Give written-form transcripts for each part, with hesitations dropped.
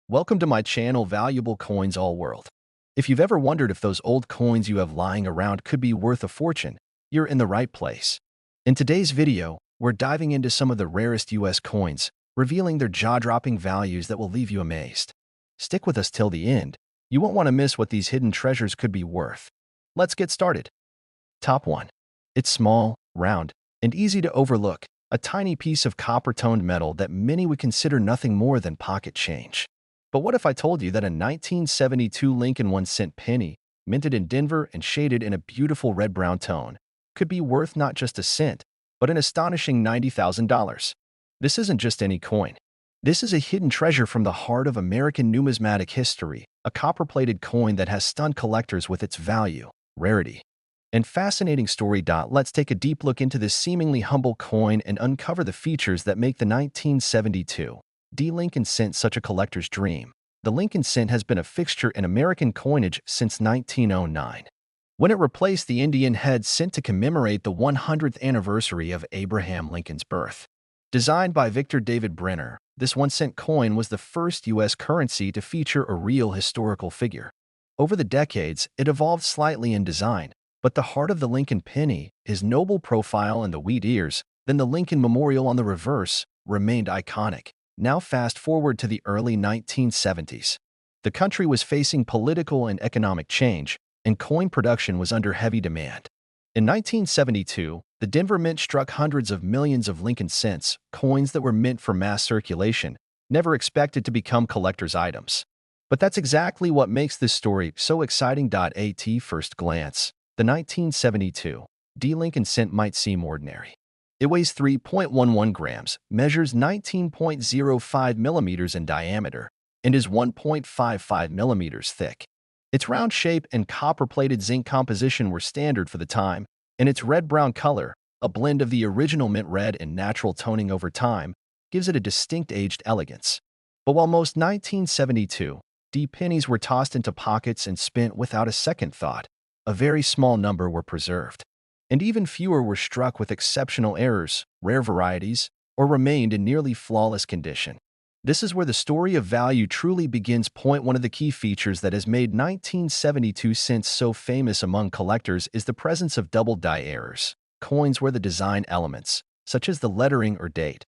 Welcome to my channel, Valuable Coins All World. If you've ever wondered if those old coins you have lying around could be worth a fortune, you're in the right place. In today's video, we're diving into some of the rarest US coins, revealing their jaw-dropping values that will leave you amazed. Stick with us till the end. You won't want to miss what these hidden treasures could be worth. Let's get started. Top 1. It's small, round, and easy to overlook, a tiny piece of copper-toned metal that many would consider nothing more than pocket change. But what if I told you that a 1972 Lincoln 1-cent penny, minted in Denver and shaded in a beautiful red-brown tone, could be worth not just a cent, but an astonishing $90,000? This isn't just any coin. This is a hidden treasure from the heart of American numismatic history, a copper-plated coin that has stunned collectors with its value, rarity, and fascinating story. Let's take a deep look into this seemingly humble coin and uncover the features that make the 1972 Lincoln cent such a collector's dream. The Lincoln cent has been a fixture in American coinage since 1909, when it replaced the Indian head cent to commemorate the 100th anniversary of Abraham Lincoln's birth. Designed by Victor David Brenner, this 1-cent coin was the first U.S. currency to feature a real historical figure. Over the decades, it evolved slightly in design, but the heart of the Lincoln penny, his noble profile and the wheat ears, then the Lincoln Memorial on the reverse, remained iconic. Now fast forward to the early 1970s. The country was facing political and economic change, and coin production was under heavy demand. In 1972, the Denver Mint struck hundreds of millions of Lincoln cents, coins that were meant for mass circulation, never expected to become collector's items. But that's exactly what makes this story so exciting. At first glance, the 1972 Lincoln cent might seem ordinary. It weighs 3.11 grams, measures 19.05 millimeters in diameter, and is 1.55 millimeters thick. Its round shape and copper-plated zinc composition were standard for the time, and its red-brown color, a blend of the original mint red and natural toning over time, gives it a distinct aged elegance. But while most 1972 pennies were tossed into pockets and spent without a second thought, a very small number were preserved. And even fewer were struck with exceptional errors, rare varieties, or remained in nearly flawless condition. This is where the story of value truly begins. One of the key features that has made 1972 cents so famous among collectors is the presence of double die errors, coins where the design elements, such as the lettering or date,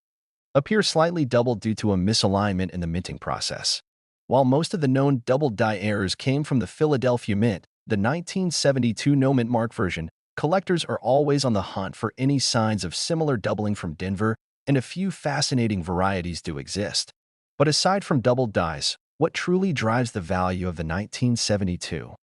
appear slightly doubled due to a misalignment in the minting process. While most of the known double die errors came from the Philadelphia Mint, the 1972 no mint mark version, collectors are always on the hunt for any signs of similar doubling from Denver, and a few fascinating varieties do exist. But aside from double dies, what truly drives the value of the 1972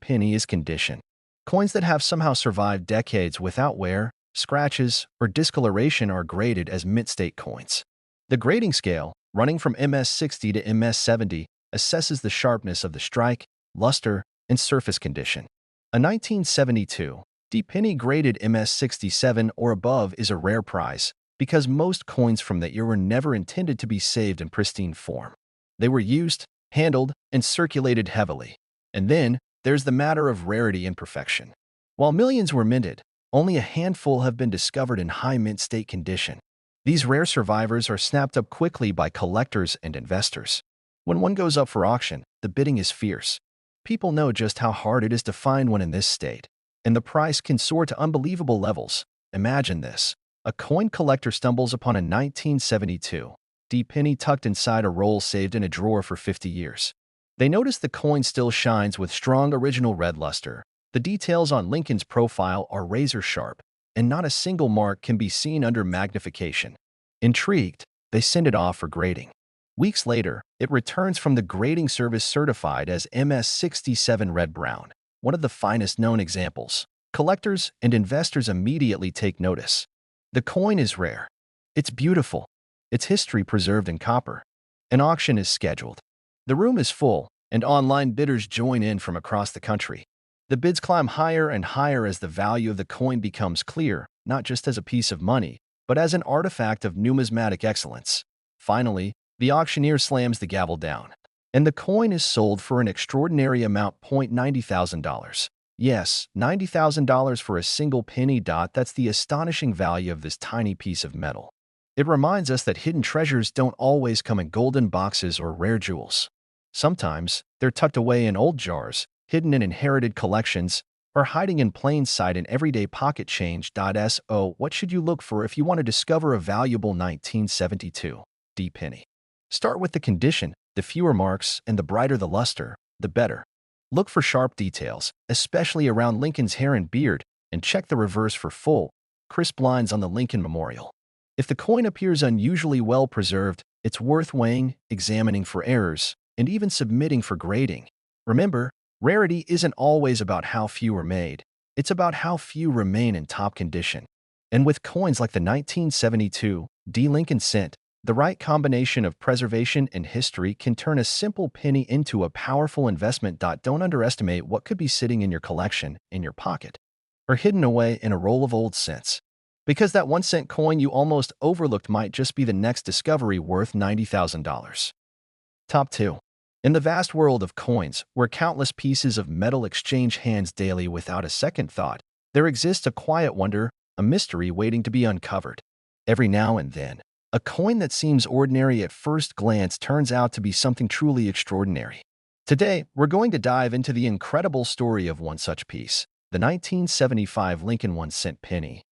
penny is condition. Coins that have somehow survived decades without wear, scratches, or discoloration are graded as mint state coins. The grading scale, running from MS-60 to MS-70, assesses the sharpness of the strike, luster, and surface condition. A 1972 penny graded MS-67 or above is a rare prize, because most coins from that year were never intended to be saved in pristine form. They were used, handled, and circulated heavily. And then, there's the matter of rarity and perfection. While millions were minted, only a handful have been discovered in high mint state condition. These rare survivors are snapped up quickly by collectors and investors. When one goes up for auction, the bidding is fierce. People know just how hard it is to find one in this state, and the price can soar to unbelievable levels. Imagine this. A coin collector stumbles upon a 1972 penny tucked inside a roll saved in a drawer for 50 years. They notice the coin still shines with strong original red luster. The details on Lincoln's profile are razor sharp, and not a single mark can be seen under magnification. Intrigued, they send it off for grading. Weeks later, it returns from the grading service certified as MS-67 red-brown, one of the finest known examples. Collectors and investors immediately take notice. The coin is rare. It's beautiful. Its history preserved in copper. An auction is scheduled. The room is full, and online bidders join in from across the country. The bids climb higher and higher as the value of the coin becomes clear, not just as a piece of money, but as an artifact of numismatic excellence. Finally, the auctioneer slams the gavel down, and the coin is sold for an extraordinary amount, $90,000. Yes, $90,000 for a single penny. That's the astonishing value of this tiny piece of metal. It reminds us that hidden treasures don't always come in golden boxes or rare jewels. Sometimes, they're tucked away in old jars, hidden in inherited collections, or hiding in plain sight in everyday pocket change. So, what should you look for if you want to discover a valuable 1972 D penny? Start with the condition. The fewer marks and the brighter the luster, the better. Look for sharp details, especially around Lincoln's hair and beard, and check the reverse for full, crisp lines on the Lincoln Memorial. If the coin appears unusually well preserved, it's worth weighing, examining for errors, and even submitting for grading. Remember, rarity isn't always about how few are made. It's about how few remain in top condition. And with coins like the 1972 D Lincoln cent, the right combination of preservation and history can turn a simple penny into a powerful investment. Don't underestimate what could be sitting in your collection, in your pocket, or hidden away in a roll of old cents. Because that 1 cent coin you almost overlooked might just be the next discovery worth $90,000. Top 2. In the vast world of coins, where countless pieces of metal exchange hands daily without a second thought, there exists a quiet wonder, a mystery waiting to be uncovered. Every now and then, a coin that seems ordinary at first glance turns out to be something truly extraordinary. Today, we're going to dive into the incredible story of one such piece, the 1975 Lincoln 1 cent penny.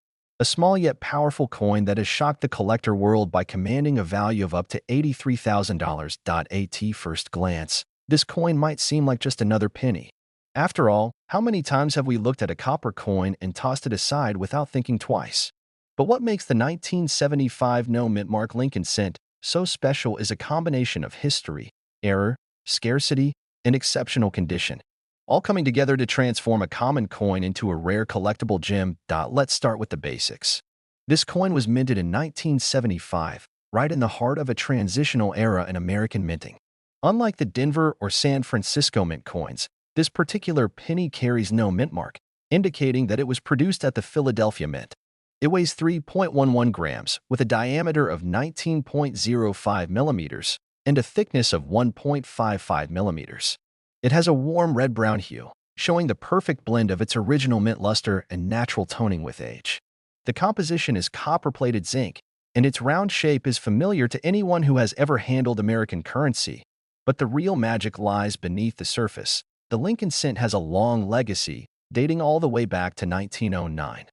A small yet powerful coin that has shocked the collector world by commanding a value of up to $83,000. At first glance, this coin might seem like just another penny. After all, how many times have we looked at a copper coin and tossed it aside without thinking twice? But what makes the 1975 no mint mark Lincoln cent so special is a combination of history, error, scarcity, and exceptional condition, all coming together to transform a common coin into a rare collectible gem. Let's start with the basics. This coin was minted in 1975, right in the heart of a transitional era in American minting. Unlike the Denver or San Francisco mint coins, this particular penny carries no mint mark, indicating that it was produced at the Philadelphia Mint. It weighs 3.11 grams, with a diameter of 19.05 millimeters and a thickness of 1.55 millimeters. It has a warm red-brown hue, showing the perfect blend of its original mint luster and natural toning with age. The composition is copper-plated zinc, and its round shape is familiar to anyone who has ever handled American currency. But the real magic lies beneath the surface. The Lincoln cent has a long legacy, dating all the way back to 1909.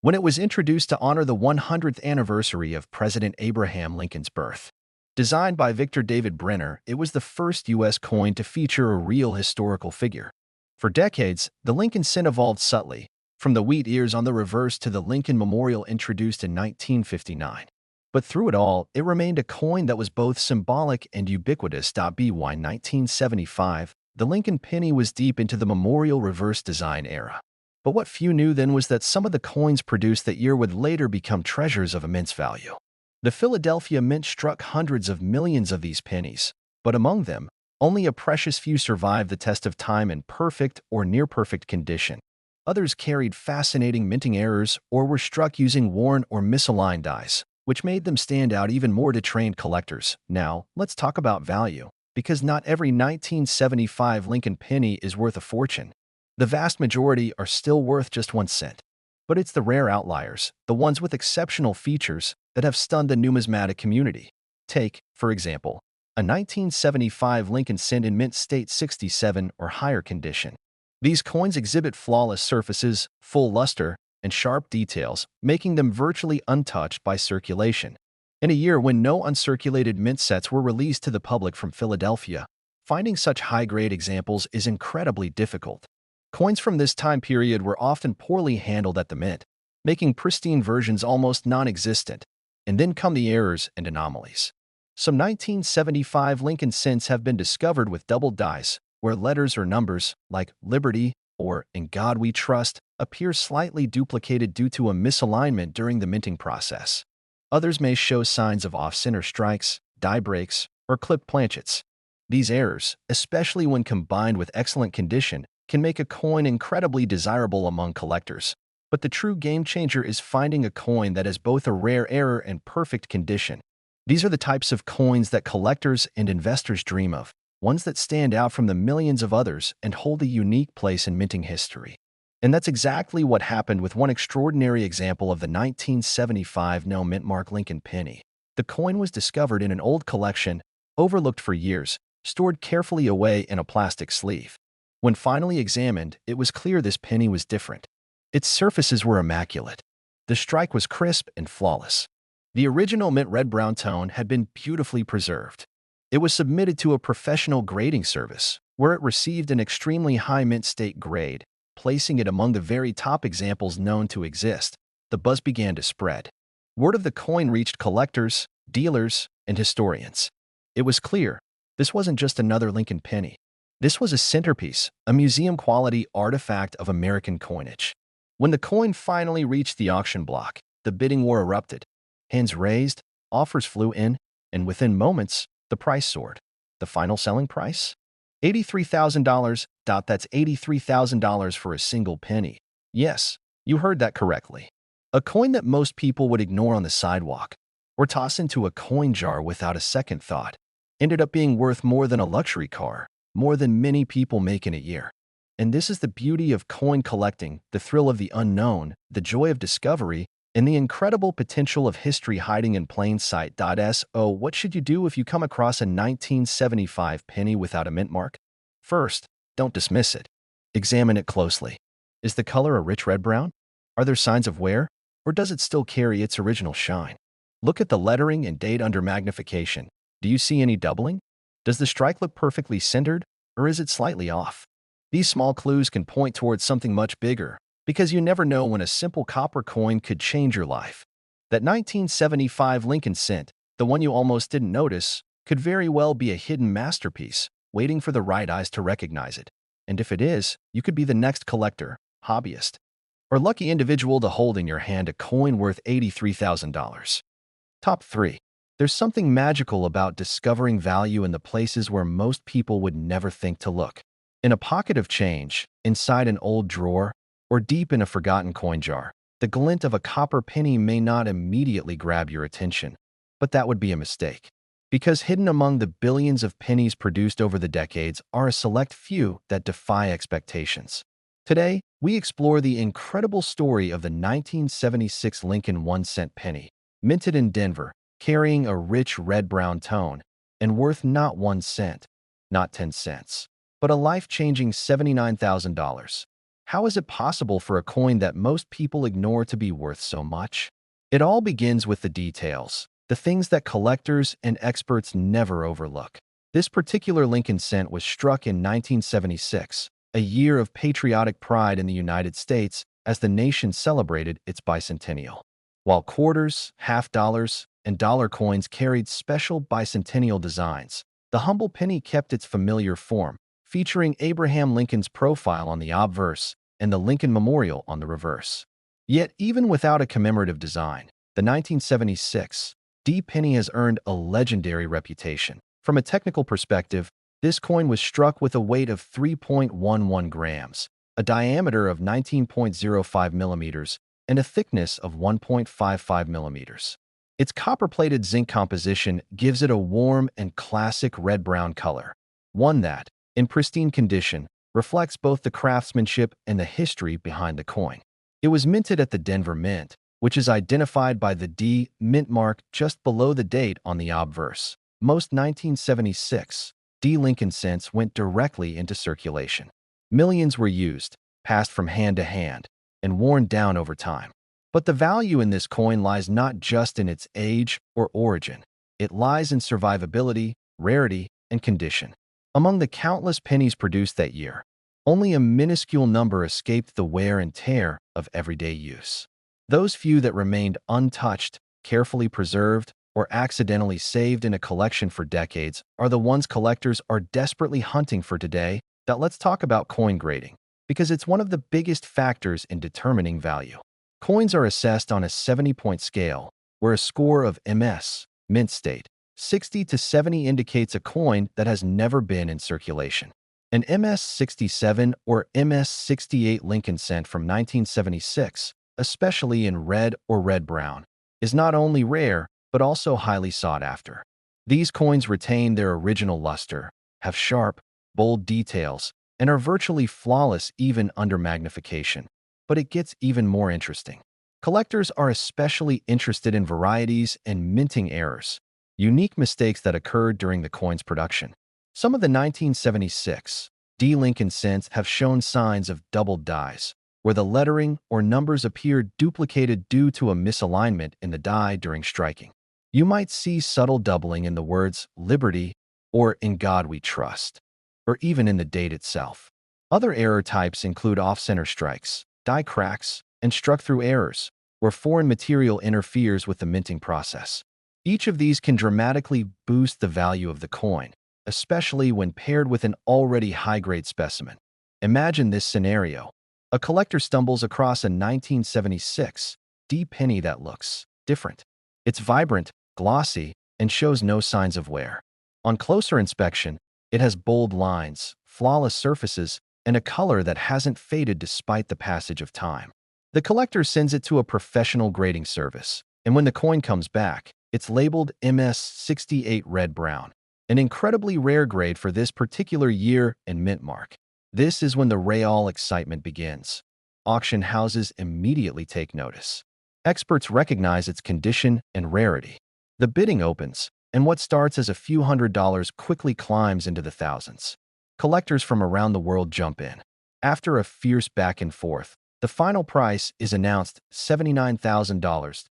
When it was introduced to honor the 100th anniversary of President Abraham Lincoln's birth. Designed by Victor David Brenner, it was the first U.S. coin to feature a real historical figure. For decades, the Lincoln cent evolved subtly, from the wheat ears on the reverse to the Lincoln Memorial introduced in 1959. But through it all, it remained a coin that was both symbolic and ubiquitous. By 1975, the Lincoln penny was deep into the Memorial reverse design era. But what few knew then was that some of the coins produced that year would later become treasures of immense value. The Philadelphia Mint struck hundreds of millions of these pennies, but among them, only a precious few survived the test of time in perfect or near-perfect condition. Others carried fascinating minting errors or were struck using worn or misaligned dies, which made them stand out even more to trained collectors. Now, let's talk about value, because not every 1975 Lincoln penny is worth a fortune. The vast majority are still worth just 1 cent. But it's the rare outliers, the ones with exceptional features, that have stunned the numismatic community. Take, for example, a 1975 Lincoln cent in mint state 67 or higher condition. These coins exhibit flawless surfaces, full luster, and sharp details, making them virtually untouched by circulation. In a year when no uncirculated mint sets were released to the public from Philadelphia, finding such high-grade examples is incredibly difficult. Coins from this time period were often poorly handled at the mint, making pristine versions almost non-existent. And then come the errors and anomalies. Some 1975 Lincoln cents have been discovered with doubled dies, where letters or numbers, like Liberty or In God We Trust, appear slightly duplicated due to a misalignment during the minting process. Others may show signs of off-center strikes, die breaks, or clipped planchets. These errors, especially when combined with excellent condition, can make a coin incredibly desirable among collectors. But the true game-changer is finding a coin that has both a rare error and perfect condition. These are the types of coins that collectors and investors dream of, ones that stand out from the millions of others and hold a unique place in minting history. And that's exactly what happened with one extraordinary example of the 1975 no mint mark Lincoln penny. The coin was discovered in an old collection, overlooked for years, stored carefully away in a plastic sleeve. When finally examined, it was clear this penny was different. Its surfaces were immaculate. The strike was crisp and flawless. The original mint red-brown tone had been beautifully preserved. It was submitted to a professional grading service, where it received an extremely high mint state grade, placing it among the very top examples known to exist. The buzz began to spread. Word of the coin reached collectors, dealers, and historians. It was clear, this wasn't just another Lincoln penny. This was a centerpiece, a museum-quality artifact of American coinage. When the coin finally reached the auction block, the bidding war erupted. Hands raised, offers flew in, and within moments, the price soared. The final selling price? $83,000. That's $83,000 for a single penny. Yes, you heard that correctly. A coin that most people would ignore on the sidewalk or toss into a coin jar without a second thought ended up being worth more than a luxury car, more than many people make in a year. And this is the beauty of coin collecting, the thrill of the unknown, the joy of discovery, and the incredible potential of history hiding in plain sight. So, what should you do if you come across a 1975 penny without a mint mark? First, don't dismiss it. Examine it closely. Is the color a rich red-brown? Are there signs of wear? Or does it still carry its original shine? Look at the lettering and date under magnification. Do you see any doubling? Does the strike look perfectly centered, or is it slightly off? These small clues can point towards something much bigger, because you never know when a simple copper coin could change your life. That 1975 Lincoln cent, the one you almost didn't notice, could very well be a hidden masterpiece, waiting for the right eyes to recognize it. And if it is, you could be the next collector, hobbyist, or lucky individual to hold in your hand a coin worth $83,000. Top 3. There's something magical about discovering value in the places where most people would never think to look. In a pocket of change, inside an old drawer, or deep in a forgotten coin jar, the glint of a copper penny may not immediately grab your attention. But that would be a mistake. Because hidden among the billions of pennies produced over the decades are a select few that defy expectations. Today, we explore the incredible story of the 1976 Lincoln 1-cent penny, minted in Denver, carrying a rich red-brown tone, and worth not 1 cent, not 10 cents, but a life-changing $79,000. How is it possible for a coin that most people ignore to be worth so much? It all begins with the details, the things that collectors and experts never overlook. This particular Lincoln cent was struck in 1976, a year of patriotic pride in the United States as the nation celebrated its bicentennial. While quarters, half dollars, and dollar coins carried special bicentennial designs, the humble penny kept its familiar form, featuring Abraham Lincoln's profile on the obverse and the Lincoln Memorial on the reverse. Yet, even without a commemorative design, the 1976 D penny has earned a legendary reputation. From a technical perspective, this coin was struck with a weight of 3.11 grams, a diameter of 19.05 millimeters, and a thickness of 1.55 millimeters. Its copper-plated zinc composition gives it a warm and classic red-brown color, one that, in pristine condition, reflects both the craftsmanship and the history behind the coin. It was minted at the Denver Mint, which is identified by the D mint mark just below the date on the obverse. Most 1976 D Lincoln cents went directly into circulation. Millions were used, passed from hand to hand, and worn down over time. But the value in this coin lies not just in its age or origin. It lies in survivability, rarity, and condition. Among the countless pennies produced that year, only a minuscule number escaped the wear and tear of everyday use. Those few that remained untouched, carefully preserved, or accidentally saved in a collection for decades are the ones collectors are desperately hunting for today. Let's talk about coin grading, because it's one of the biggest factors in determining value. Coins are assessed on a 70-point scale, where a score of MS, mint state, 60 to 70 indicates a coin that has never been in circulation. An MS 67 or MS 68 Lincoln cent from 1976, especially in red or red-brown, is not only rare, but also highly sought after. These coins retain their original luster, have sharp, bold details, and are virtually flawless even under magnification. But it gets even more interesting. Collectors are especially interested in varieties and minting errors, unique mistakes that occurred during the coin's production. Some of the 1976 D Lincoln cents have shown signs of doubled dies, where the lettering or numbers appear duplicated due to a misalignment in the die during striking. You might see subtle doubling in the words "Liberty" or "In God We Trust," or even in the date itself. Other error types include off-center strikes, die cracks, and struck-through errors, where foreign material interferes with the minting process. Each of these can dramatically boost the value of the coin, especially when paired with an already high-grade specimen. Imagine this scenario. A collector stumbles across a 1976 D penny that looks different. It's vibrant, glossy, and shows no signs of wear. On closer inspection, it has bold lines, flawless surfaces, and a color that hasn't faded despite the passage of time. The collector sends it to a professional grading service, and when the coin comes back, it's labeled MS68 red-brown, an incredibly rare grade for this particular year and mint mark. This is when the real excitement begins. Auction houses immediately take notice. Experts recognize its condition and rarity. The bidding opens, and what starts as a few $100s quickly climbs into the thousands. Collectors from around the world jump in. After a fierce back and forth, the final price is announced: $79,000.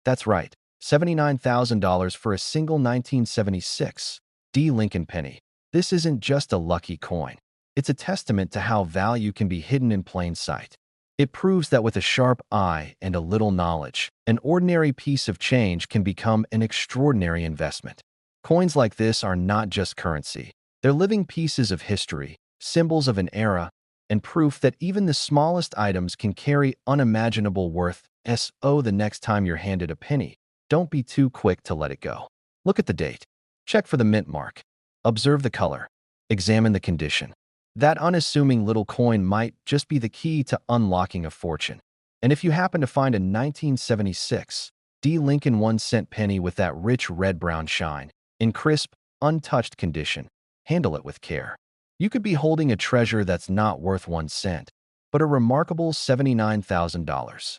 That's right, $79,000 for a single 1976 D Lincoln penny. This isn't just a lucky coin. It's a testament to how value can be hidden in plain sight. It proves that with a sharp eye and a little knowledge, an ordinary piece of change can become an extraordinary investment. Coins like this are not just currency. They're living pieces of history, symbols of an era, and proof that even the smallest items can carry unimaginable worth. So the next time you're handed a penny, don't be too quick to let it go. Look at the date. Check for the mint mark. Observe the color. Examine the condition. That unassuming little coin might just be the key to unlocking a fortune. And if you happen to find a 1976 D Lincoln 1-cent penny with that rich red-brown shine, in crisp, untouched condition, handle it with care. You could be holding a treasure that's not worth 1 cent, but a remarkable $79,000.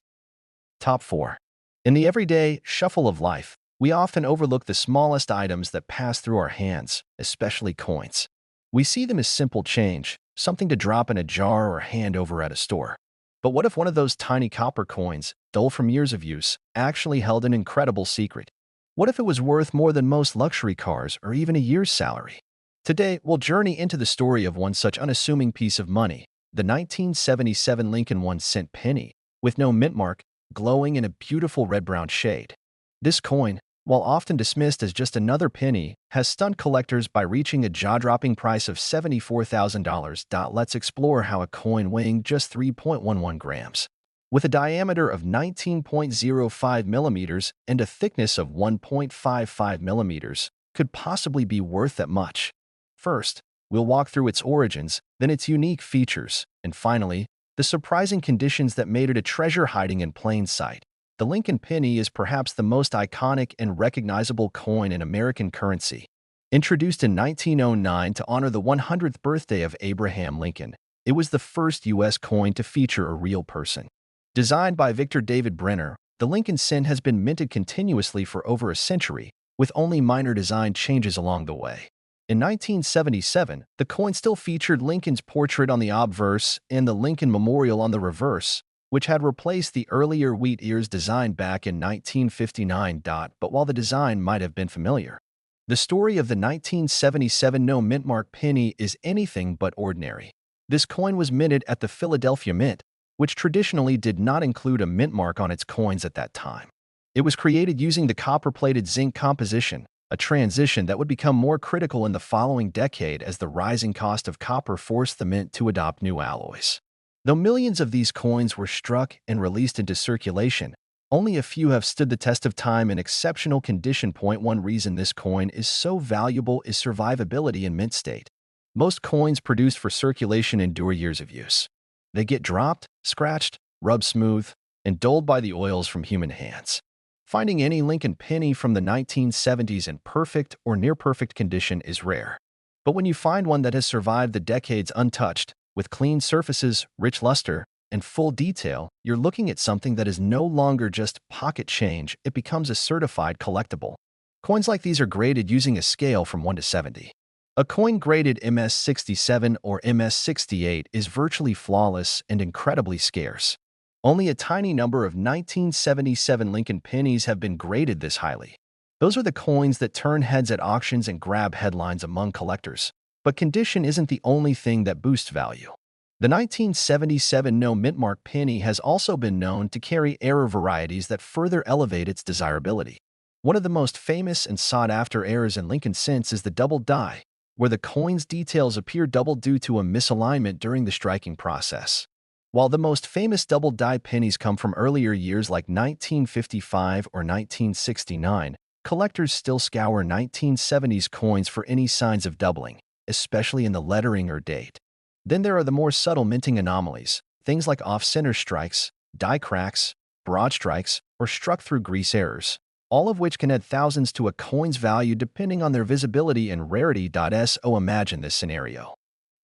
Top 4. In the everyday shuffle of life, we often overlook the smallest items that pass through our hands, especially coins. We see them as simple change, something to drop in a jar or hand over at a store. But what if one of those tiny copper coins, dull from years of use, actually held an incredible secret? What if it was worth more than most luxury cars or even a year's salary? Today, we'll journey into the story of one such unassuming piece of money, the 1977 Lincoln 1-cent penny, with no mint mark, glowing in a beautiful red-brown shade. This coin, while often dismissed as just another penny, has stunned collectors by reaching a jaw-dropping price of $74,000. Let's explore how a coin weighing just 3.11 grams, with a diameter of 19.05 millimeters and a thickness of 1.55 millimeters, could possibly be worth that much. First, we'll walk through its origins, then its unique features, and finally, the surprising conditions that made it a treasure hiding in plain sight. The Lincoln penny is perhaps the most iconic and recognizable coin in American currency. Introduced in 1909 to honor the 100th birthday of Abraham Lincoln, it was the first U.S. coin to feature a real person. Designed by Victor David Brenner, the Lincoln cent has been minted continuously for over a century, with only minor design changes along the way. In 1977, the coin still featured Lincoln's portrait on the obverse and the Lincoln Memorial on the reverse, which had replaced the earlier wheat ears design back in 1959. But while the design might have been familiar, the story of the 1977 no mint mark penny is anything but ordinary. This coin was minted at the Philadelphia Mint, which traditionally did not include a mint mark on its coins at that time. It was created using the copper-plated zinc composition, a transition that would become more critical in the following decade as the rising cost of copper forced the mint to adopt new alloys. Though millions of these coins were struck and released into circulation, only a few have stood the test of time in exceptional condition. One reason this coin is so valuable is survivability in mint state. Most coins produced for circulation endure years of use. They get dropped, scratched, rubbed smooth, and dulled by the oils from human hands. Finding any Lincoln penny from the 1970s in perfect or near-perfect condition is rare. But when you find one that has survived the decades untouched, with clean surfaces, rich luster, and full detail, you're looking at something that is no longer just pocket change, it becomes a certified collectible. Coins like these are graded using a scale from 1 to 70. A coin graded MS-67 or MS-68 is virtually flawless and incredibly scarce. Only a tiny number of 1977 Lincoln pennies have been graded this highly. Those are the coins that turn heads at auctions and grab headlines among collectors. But condition isn't the only thing that boosts value. The 1977 no mint mark penny has also been known to carry error varieties that further elevate its desirability. One of the most famous and sought-after errors in Lincoln cents is the double die, where the coin's details appear double due to a misalignment during the striking process. While the most famous double die pennies come from earlier years like 1955 or 1969, collectors still scour 1970s coins for any signs of doubling, especially in the lettering or date. Then there are the more subtle minting anomalies, things like off-center strikes, die cracks, broad strikes, or struck-through grease errors, all of which can add thousands to a coin's value depending on their visibility and rarity. So imagine this scenario.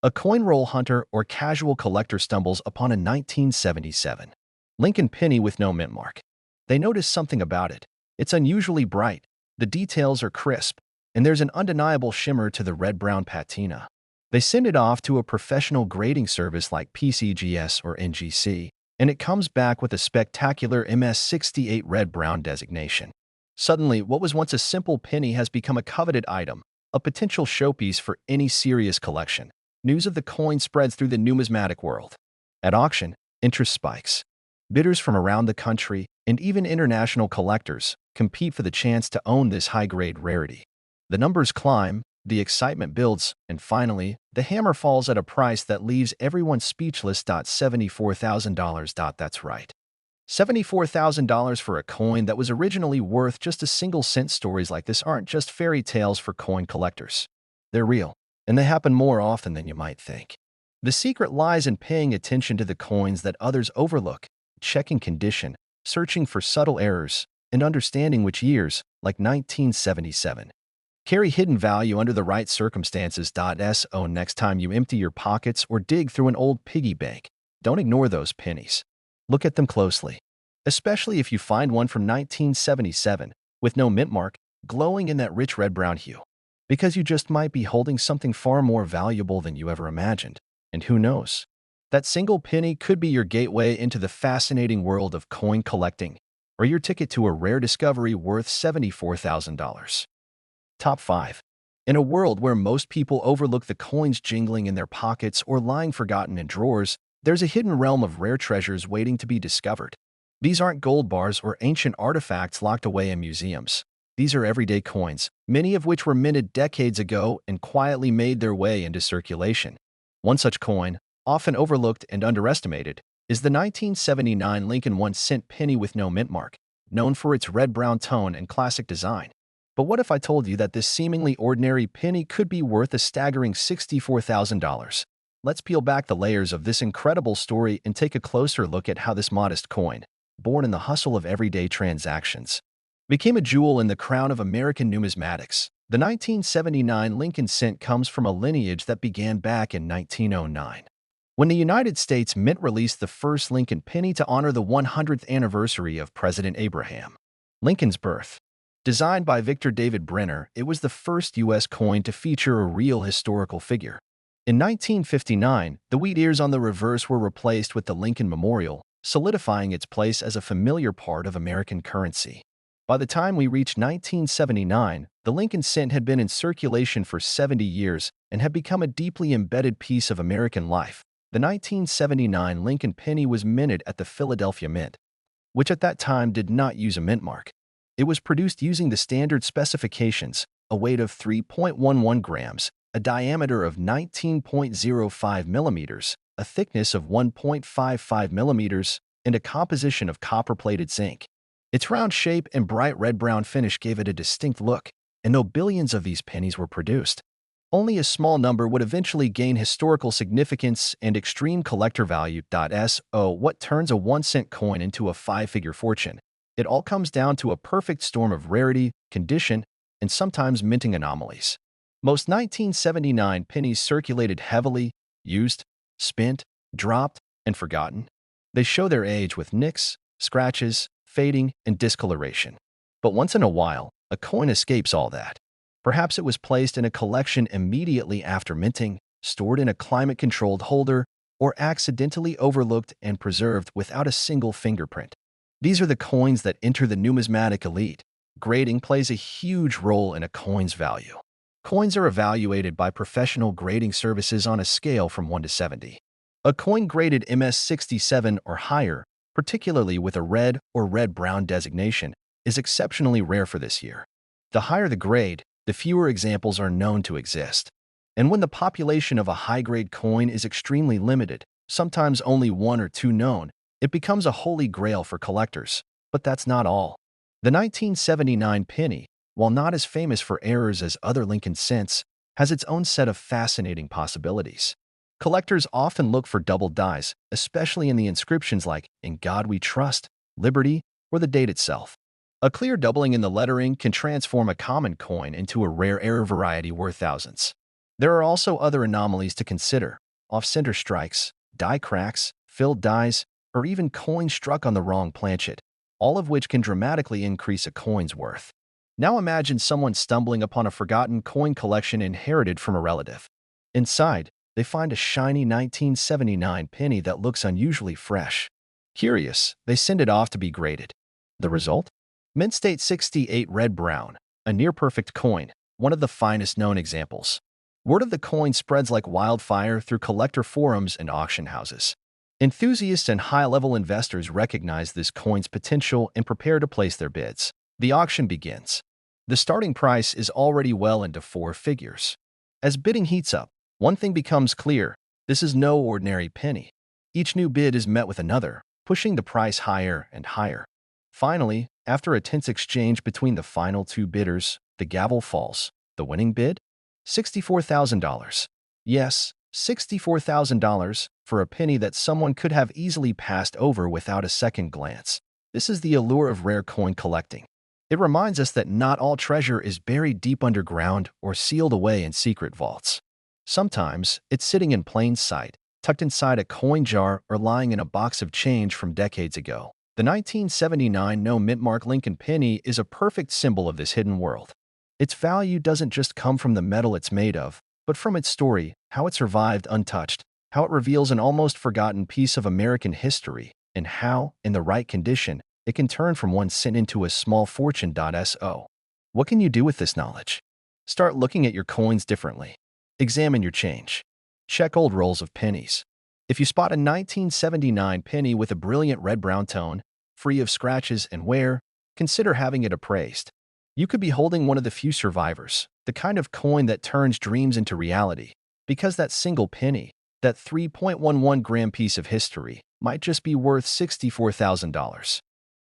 A coin roll hunter or casual collector stumbles upon a 1977 Lincoln penny with no mint mark. They notice something about it. It's unusually bright, the details are crisp, and there's an undeniable shimmer to the red-brown patina. They send it off to a professional grading service like PCGS or NGC, and it comes back with a spectacular MS-68 red-brown designation. Suddenly, what was once a simple penny has become a coveted item, a potential showpiece for any serious collection. News of the coin spreads through the numismatic world. At auction, interest spikes. Bidders from around the country, and even international collectors, compete for the chance to own this high-grade rarity. The numbers climb, the excitement builds, and finally, the hammer falls at a price that leaves everyone speechless. $74,000. That's right. $74,000 for a coin that was originally worth just a single cent. Stories like this aren't just fairy tales for coin collectors. They're real, and they happen more often than you might think. The secret lies in paying attention to the coins that others overlook, checking condition, searching for subtle errors, and understanding which years, like 1977, carry hidden value under the right circumstances. So next time you empty your pockets or dig through an old piggy bank, don't ignore those pennies. Look at them closely, especially if you find one from 1977 with no mint mark, glowing in that rich red-brown hue, because you just might be holding something far more valuable than you ever imagined. And who knows? That single penny could be your gateway into the fascinating world of coin collecting, or your ticket to a rare discovery worth $74,000. Top 5. In a world where most people overlook the coins jingling in their pockets or lying forgotten in drawers, there's a hidden realm of rare treasures waiting to be discovered. These aren't gold bars or ancient artifacts locked away in museums. These are everyday coins, many of which were minted decades ago and quietly made their way into circulation. One such coin, often overlooked and underestimated, is the 1979 Lincoln 1-cent penny with no mint mark, known for its red-brown tone and classic design. But what if I told you that this seemingly ordinary penny could be worth a staggering $64,000? Let's peel back the layers of this incredible story and take a closer look at how this modest coin, born in the hustle of everyday transactions, became a jewel in the crown of American numismatics. The 1979 Lincoln cent comes from a lineage that began back in 1909, when the United States Mint released the first Lincoln penny to honor the 100th anniversary of President Abraham Lincoln's birth. Designed by Victor David Brenner, it was the first U.S. coin to feature a real historical figure. In 1959, the wheat ears on the reverse were replaced with the Lincoln Memorial, solidifying its place as a familiar part of American currency. By the time we reached 1979, the Lincoln cent had been in circulation for 70 years and had become a deeply embedded piece of American life. The 1979 Lincoln penny was minted at the Philadelphia Mint, which at that time did not use a mint mark. It was produced using the standard specifications, a weight of 3.11 grams, a diameter of 19.05 millimeters, a thickness of 1.55 millimeters, and a composition of copper-plated zinc. Its round shape and bright red-brown finish gave it a distinct look, and though billions of these pennies were produced, only a small number would eventually gain historical significance and extreme collector value. So what turns a 1-cent coin into a 5-figure fortune? It all comes down to a perfect storm of rarity, condition, and sometimes minting anomalies. Most 1979 pennies circulated heavily, used, spent, dropped, and forgotten. They show their age with nicks, scratches, fading, and discoloration. But once in a while, a coin escapes all that. Perhaps it was placed in a collection immediately after minting, stored in a climate-controlled holder, or accidentally overlooked and preserved without a single fingerprint. These are the coins that enter the numismatic elite. Grading plays a huge role in a coin's value. Coins are evaluated by professional grading services on a scale from 1 to 70. A coin graded MS67 or higher, particularly with a red or red-brown designation, is exceptionally rare for this year. The higher the grade, the fewer examples are known to exist. And when the population of a high-grade coin is extremely limited, sometimes only one or two known, it becomes a holy grail for collectors. But that's not all. The 1979 penny, while not as famous for errors as other Lincoln cents, has its own set of fascinating possibilities. Collectors often look for double dies, especially in the inscriptions like "In God We Trust," "Liberty," or the date itself. A clear doubling in the lettering can transform a common coin into a rare error variety worth thousands. There are also other anomalies to consider: off-center strikes, die cracks, filled dies, or even coins struck on the wrong planchet, all of which can dramatically increase a coin's worth. Now imagine someone stumbling upon a forgotten coin collection inherited from a relative. Inside, they find a shiny 1979 penny that looks unusually fresh. Curious, they send it off to be graded. The result? Mint State 68 red-brown, a near-perfect coin, one of the finest known examples. Word of the coin spreads like wildfire through collector forums and auction houses. Enthusiasts and high-level investors recognize this coin's potential and prepare to place their bids. The auction begins. The starting price is already well into four figures. As bidding heats up, one thing becomes clear: this is no ordinary penny. Each new bid is met with another, pushing the price higher and higher. Finally, after a tense exchange between the final two bidders, the gavel falls. The winning bid? $64,000. Yes, $64,000 for a penny that someone could have easily passed over without a second glance. This is the allure of rare coin collecting. It reminds us that not all treasure is buried deep underground or sealed away in secret vaults. Sometimes, it's sitting in plain sight, tucked inside a coin jar or lying in a box of change from decades ago. The 1979 no-mint mark Lincoln penny is a perfect symbol of this hidden world. Its value doesn't just come from the metal it's made of, but from its story, how it survived untouched, how it reveals an almost forgotten piece of American history, and how, in the right condition, it can turn from 1 cent into a small fortune. So, what can you do with this knowledge? Start looking at your coins differently. Examine your change. Check old rolls of pennies. If you spot a 1979 penny with a brilliant red-brown tone, free of scratches and wear, consider having it appraised. You could be holding one of the few survivors, the kind of coin that turns dreams into reality, because that single penny, that 3.11-gram piece of history, might just be worth $64,000.